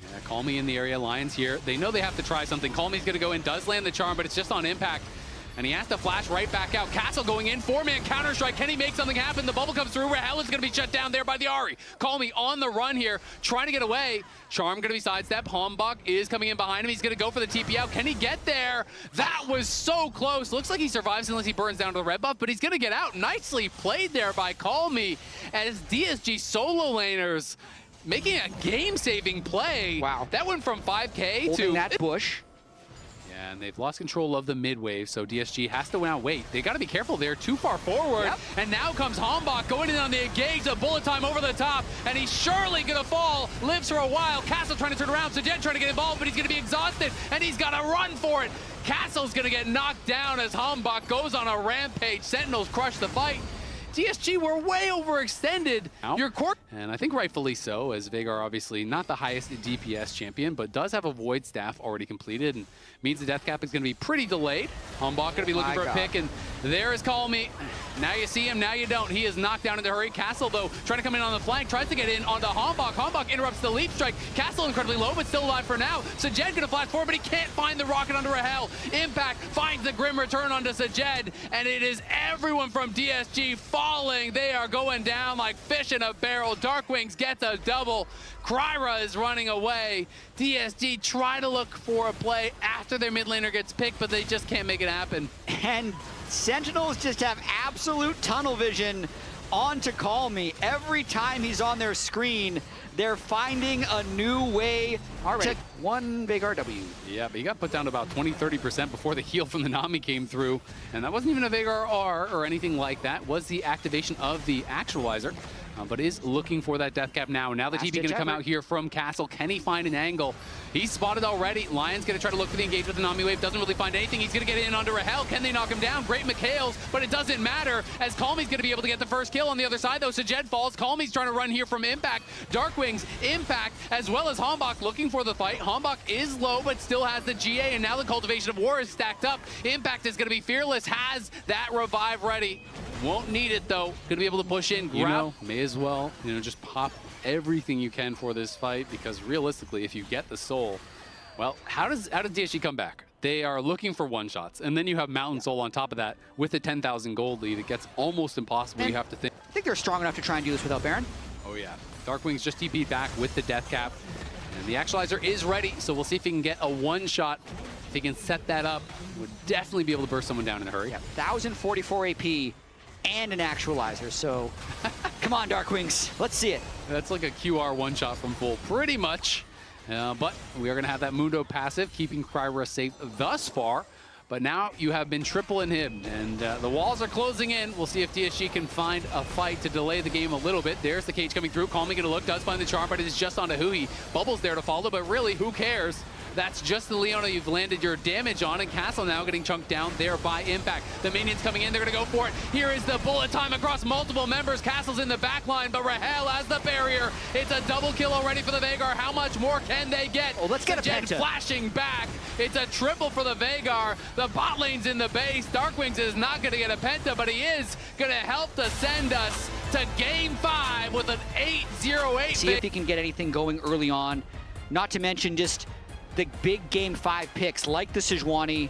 Yeah, Call Me in the area. Lions here. They know they have to try something. Call Me's going to go in, does land the charm, but it's just on impact. And he has to flash right back out. Castle going in, 4-man counter-strike. Can he make something happen? The bubble comes through. Rahel is going to be shut down there by the Ahri. Call Me on the run here, trying to get away. Charm going to be sidestep. Hambach is coming in behind him. He's going to go for the TP out. Can he get there? That was so close. Looks like he survives unless he burns down to the red buff, but he's going to get out. Nicely played there by Call Me as DSG solo laners making a game-saving play. Wow. That went from 5K Holding to that bush. And they've lost control of the mid wave, so DSG has to now wait. They got to be careful. They're too far forward. Yep. And now comes Hambach going in on the engage, a bullet time over the top, and he's surely going to fall. Lives for a while. Castle trying to turn around. Sajed trying to get involved, but he's going to be exhausted, and he's got to run for it. Castle's going to get knocked down as Hambach goes on a rampage. Sentinels crush the fight. DSG were way overextended. Your court, and I think rightfully so, as Veigar obviously not the highest DPS champion, but does have a Void Staff already completed, and means the death cap is going to be pretty delayed. Hambach going to be looking for a pick, and there is Call Me. Now you see him, now you don't. He is knocked down in a hurry. Castle, though, trying to come in on the flank, tries to get in onto Hambach. Hambach interrupts the leap strike. Castle incredibly low, but still alive for now. Sajed going to flash forward, but he can't find the rocket under Rahel. Impact finds the grim return onto Sajed, and it is everyone from DSG falling. They are going down like fish in a barrel. Darkwings gets a double. Kryra is running away. DSG try to look for a play after their mid laner gets picked, but they just can't make it happen. And Sentinels just have absolute tunnel vision onto Call Me. Every time he's on their screen, they're finding a new way to one Veigar W. Yeah, but he got put down to about 20-30% before the heal from the Nami came through. And that wasn't even a Veigar R or anything like that. It was the activation of the actualizer. But is looking for that death cap now. Now the TP going to come out here from Castle. Can he find an angle? He's spotted already. Lion's going to try to look for the engage with the Nami wave. Doesn't really find anything. He's going to get in under Rahel. Can they knock him down? Great McHale's, but it doesn't matter as Call Me's going to be able to get the first kill on the other side, though. Sajed falls. Call Me's trying to run here from Impact. Darkwings, Impact, as well as Hambach looking for the fight. Hambach is low, but still has the GA, and now the Cultivation of War is stacked up. Impact is going to be fearless, has that revive ready. Won't need it, though. Going to be able to push in. You know, may as well, just pop everything you can for this fight, because realistically, if you get the soul, well, how does DSG come back? They are looking for one-shots, and then you have Mountain Soul on top of that with the 10,000 gold lead. It gets almost impossible. And you have to think. I think they're strong enough to try and do this without Baron. Oh, yeah. Darkwings just TP'd back with the death cap, and the actualizer is ready, so we'll see if he can get a one-shot. If he can set that up, would definitely be able to burst someone down in a hurry. Yeah, 1,044 AP. And an actualizer, so come on, Darkwings, let's see it. That's like a QR one-shot from full, pretty much. But we are going to have that Mundo passive, keeping Kryra safe thus far. But now you have been triple inhibited, and the walls are closing in. We'll see if DSG can find a fight to delay the game a little bit. There's the cage coming through. Call Me going to look, does find the charm, but it is just onto Hui. Bubble's there to follow, but really, who cares? That's just the Leona you've landed your damage on, and Castle now getting chunked down there by Impact. The minions coming in, they're going to go for it. Here is the bullet time across multiple members. Castle's in the back line, but Rahel has the barrier. It's a double kill already for the Veigar. How much more can they get? Oh, let's get a penta. Flashing back. It's a triple for the Veigar. The bot lane's in the base. Darkwings is not going to get a penta, but he is going to help to send us to Game 5 with an 8-0-8. See if he can get anything going early on. Not to mention just the big Game 5 picks like the Sejuani,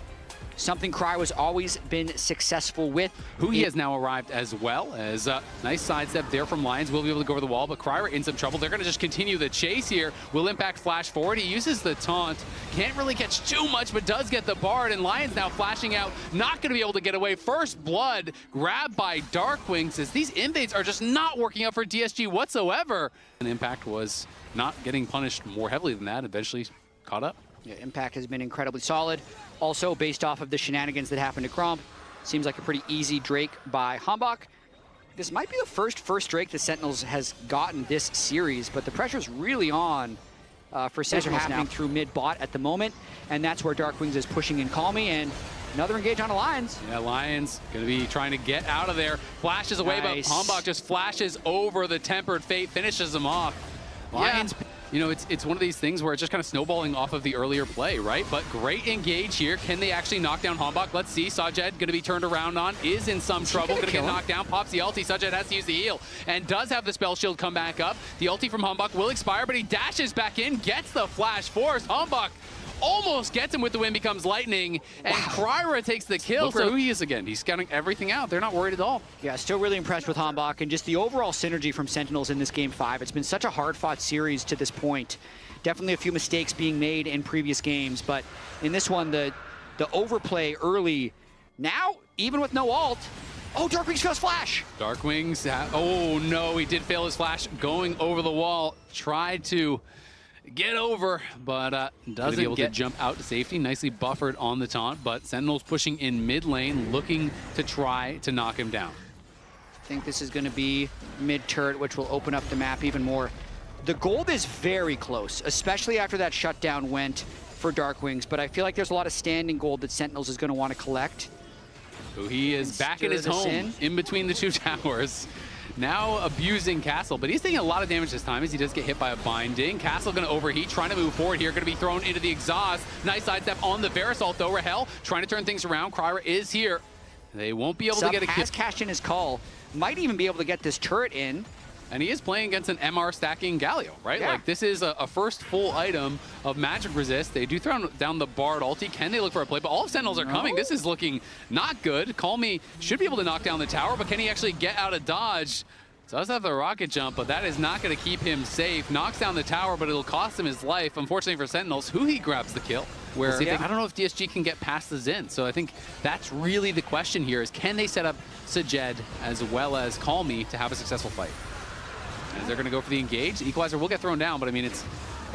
something Kryra's always been successful with. Hui has now arrived as well, as nice sidestep there from Lions. Will be able to go over the wall, but Kryra in some trouble. They're going to just continue the chase here. Will Impact flash forward. He uses the taunt. Can't really catch too much, but does get the Bard, and Lions now flashing out. Not going to be able to get away. First blood grabbed by Darkwings, as these invades are just not working out for DSG whatsoever. And Impact was not getting punished more heavily than that, eventually caught up. Yeah, Impact has been incredibly solid. Also, based off of the shenanigans that happened to Gromp, seems like a pretty easy Drake by Hambach. This might be the first Drake the Sentinels has gotten this series, but the pressure's really on for Sentinels happening through mid-bot at the moment, and that's where Darkwings is pushing in Call Me, and another engage on Lions. Yeah, Lions going to be trying to get out of there. Flashes away, but Hambach just flashes over the Tempered Fate, finishes him off. Lions... Yeah. You know, it's one of these things where it's just kind of snowballing off of the earlier play, right? But great engage here. Can they actually knock down Hombok? Let's see. Sajed going to be turned around on, is in some trouble, going to get knocked down, pops the ulti. Sajed has to use the heal and does have the spell shield come back up. The ulti from Hombok will expire, but he dashes back in, gets the flash force. Hombok almost gets him with the win, becomes lightning, and Kryra takes the kill. Look for who he is again. He's scouting everything out. They're not worried at all. Yeah, still really impressed with Hombok and just the overall synergy from Sentinels in this Game 5. It's been such a hard-fought series to this point. Definitely a few mistakes being made in previous games, but in this one, the overplay early. Now, even with no ult, oh, Darkwings fails flash. Darkwings, oh no, he did fail his flash going over the wall. Tried to get over, but doesn't be able to jump out to safety. Nicely buffered on the taunt, but Sentinels pushing in mid lane, looking to try to knock him down. I think this is going to be mid turret, which will open up the map even more. The gold is very close, especially after that shutdown went for Darkwings, but I feel like there's a lot of standing gold that Sentinels is going to want to collect. So he is back in his home, in between the two towers. Now abusing Castle, but he's taking a lot of damage this time as he does get hit by a binding. Castle going to overheat, trying to move forward here, going to be thrown into the exhaust. Nice sidestep on the Verisalt though. Rahel trying to turn things around. Kryra is here. They won't be able to get a kill. Has cashed in his call. Might even be able to get this turret in. And he is playing against an MR stacking Galio, right? Yeah. Like this is a first full item of magic resist. They do throw down the Bard ulti. Can they look for a play? But all of Sentinels are coming. This is looking not good. Call Me should be able to knock down the tower, but can he actually get out of dodge? Does have the rocket jump, but that is not going to keep him safe. Knocks down the tower, but it'll cost him his life. Unfortunately for Sentinels, he grabs the kill. Where I don't know if DSG can get past the Zen. So I think that's really the question here is can they set up Sajed as well as Call Me to have a successful fight? As they're going to go for the engage. The equalizer will get thrown down, but I mean, it's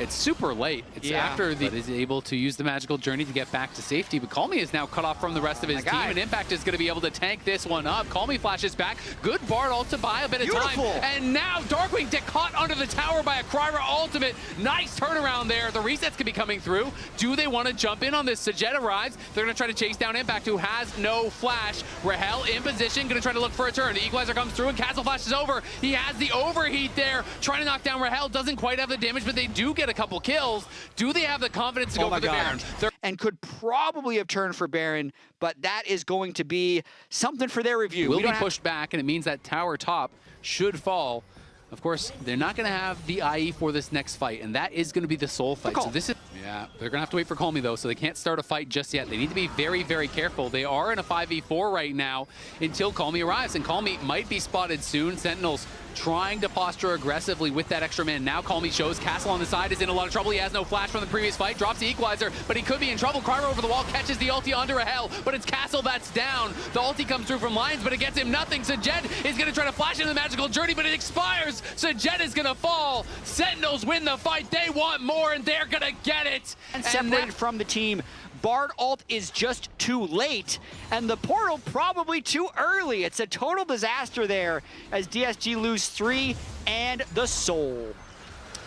super late. It's after the is able to use the magical journey to get back to safety, but Call Me is now cut off from the rest of his team, and Impact is going to be able to tank this one up. Call Me flashes back. Good Bard ult to buy a bit of time. And now Darkwing get caught under the tower by a Kryra ultimate. Nice turnaround there. The resets could be coming through. Do they want to jump in on this? Sajed arrives. They're going to try to chase down Impact, who has no flash. Rahel in position, going to try to look for a turn. The equalizer comes through, and Castle flashes over. He has the overheat there, trying to knock down Rahel. Doesn't quite have the damage, but they do get a couple kills. Do they have the confidence to go for the Baron? And could probably have turned for Baron, but that is going to be something for their review. Will be pushed back, and it means that tower top should fall. Of course, they're not going to have the IE for this next fight, and that is going to be the soul fight. So this is, they're going to have to wait for Call Me, though, so they can't start a fight just yet. They need to be very, very careful. They are in a 5v4 right now until Call Me arrives, and Call Me might be spotted soon. Sentinels trying to posture aggressively with that extra man. Now Call Me shows Castle on the side is in a lot of trouble. He has no flash from the previous fight. Drops the equalizer, but he could be in trouble. Kryra over the wall catches the ulti under a hell, but it's Castle that's down. The ulti comes through from Lions, but it gets him nothing. Sajed is going to try to flash into the magical journey, but it expires. Sajed is going to fall. Sentinels win the fight. They want more, and they're going to get it. And separated from the team. Bard ult is just too late, and the portal probably too early. It's a total disaster there as DSG lose 3 and the soul.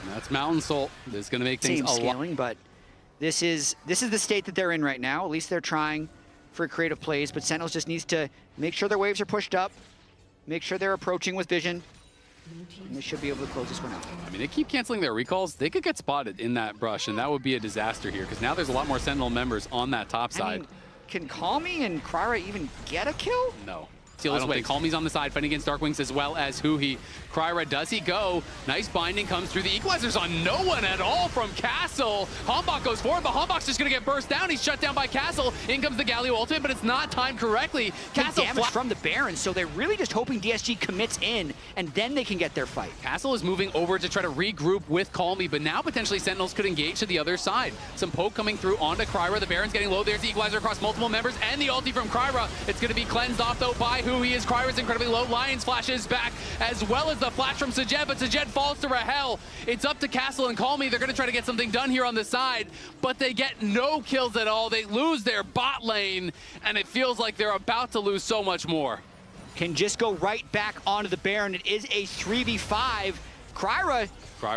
And that's Mountain Soul. This is going to make things a lot. But this is the state that they're in right now. At least they're trying for creative plays, but Sentinels just needs to make sure their waves are pushed up, make sure they're approaching with vision. And they should be able to close this one out. I mean, they keep canceling their recalls. They could get spotted in that brush, and that would be a disaster here, because now there's a lot more Sentinel members on that top side. I mean, can Call Me and Kryra even get a kill? No. Steals away. Call Me's on the side, fighting against Darkwings as well as Huhi. Kryra, does he go? Nice binding comes through. The equalizer's on no one at all from Castle. Hombok goes forward, but Hombok's just going to get burst down. He's shut down by Castle. In comes the Galio ultimate, but it's not timed correctly. Castle damage from the Baron, so they're really just hoping DSG commits in, and then they can get their fight. Castle is moving over to try to regroup with Call Me, but now potentially Sentinels could engage to the other side. Some poke coming through onto Kryra. The Baron's getting low. There's the equalizer across multiple members, and the ulti from Kryra. It's going to be cleansed off, though, by Huhi as Kryra's incredibly low. Lions flashes back, as well as the flash from Sajed, but Sajed falls to Rahel. It's up to Castle and Call Me. They're going to try to get something done here on the side, but they get no kills at all. They lose their bot lane, and it feels like they're about to lose so much more. Can just go right back onto the Baron. It is a 3v5. Kryra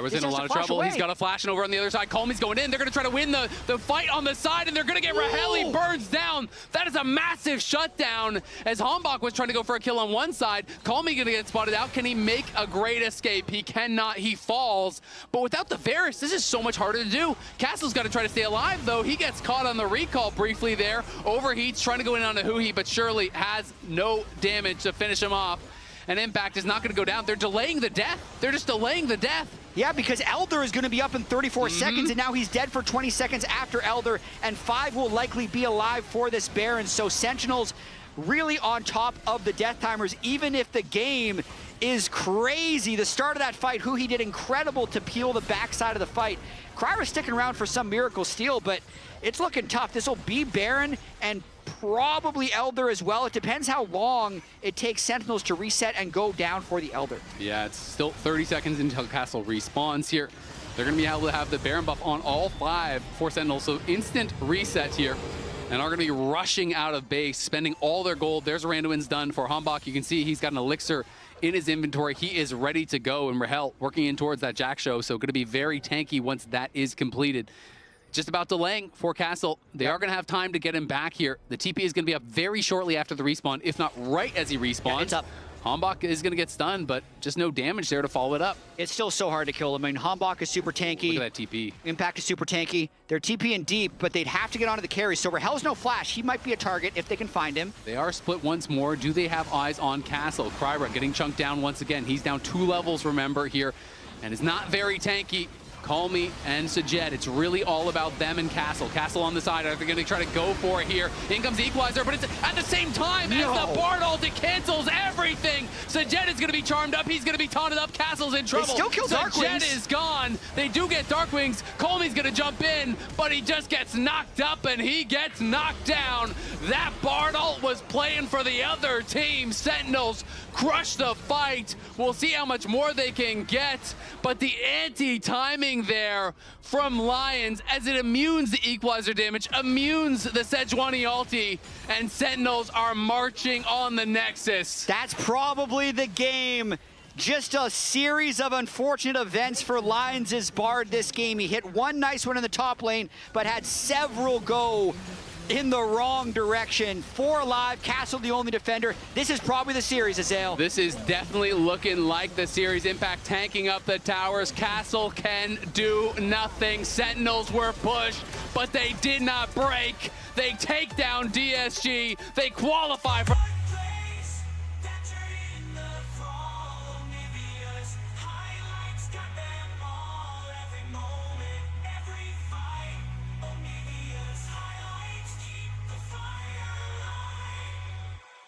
was in a lot of trouble. away. He's got a flash over on the other side. Calmy's going in. They're going to try to win the fight on the side, and they're going to get Rahel. He burns down. That is a massive shutdown as Hambach was trying to go for a kill on one side. Calmy going to get spotted out. Can he make a great escape? He cannot. He falls. But without the Varus, this is so much harder to do. Castle's got to try to stay alive, though. He gets caught on the recall briefly there. Overheats, trying to go in on a Huhi, but surely has no damage to finish him off. And Impact is not going to go down. They're delaying the death. They're just delaying the death. Yeah, because Elder is going to be up in 34 seconds, and now he's dead for 20 seconds after Elder, and 5 will likely be alive for this Baron. So Sentinels really on top of the death timers, even if the game is crazy. The start of that fight, Huhi did incredible to peel the backside of the fight. Kryra's sticking around for some miracle steal, but it's looking tough. This will be Baron and probably Elder as well. It depends how long it takes Sentinels to reset and go down for the Elder. Yeah, it's still 30 seconds until Castle respawns here. They're going to be able to have the Baron buff on all 5 for Sentinels, so instant reset here. And are going to be rushing out of base, spending all their gold. There's Randuin's done for Hambach. You can see he's got an elixir in his inventory. He is ready to go, and Rahel working in towards that Jack show, so going to be very tanky once that is completed. Just about delaying for Castle. They are going to have time to get him back here. The TP is going to be up very shortly after the respawn, if not right as he respawns. Yeah, it's up. Hambach is going to get stunned, but just no damage there to follow it up. It's still so hard to kill him. I mean, Hambach is super tanky. Look at that TP. Impact is super tanky. They're TPing deep, but they'd have to get onto the carry. So Rahel's no flash. He might be a target if they can find him. They are split once more. Do they have eyes on Castle? Kryra getting chunked down once again. He's down 2 levels, remember, here, and is not very tanky. Calmy and Sajet, it's really all about them and Castle. Castle on the side, are they going to try to go for it here? In comes the equalizer, but it's at the same time as the Bard ult, it cancels everything. Sajet is going to be charmed up, he's going to be taunted up, Castle's in trouble. They still kill Darkwings. Sajet is gone. They do get Darkwings. Calmy's going to jump in, but he just gets knocked up and he gets knocked down. That Bard ult was playing for the other team. Sentinels crush the fight. We'll see how much more they can get, but the anti-timing there from Lions as it immunes the equalizer damage, immunes the Sejuani ulti, and Sentinels are marching on the Nexus. That's probably the game. Just a series of unfortunate events for Lions' Bard this game. He hit one nice one in the top lane, but had several go in the wrong direction. 4 alive, Castle the only defender. This is probably the series, Azael. This is definitely looking like the series. Impact tanking up the towers. Castle can do nothing. Sentinels were pushed, but they did not break. They take down DSG. They qualify for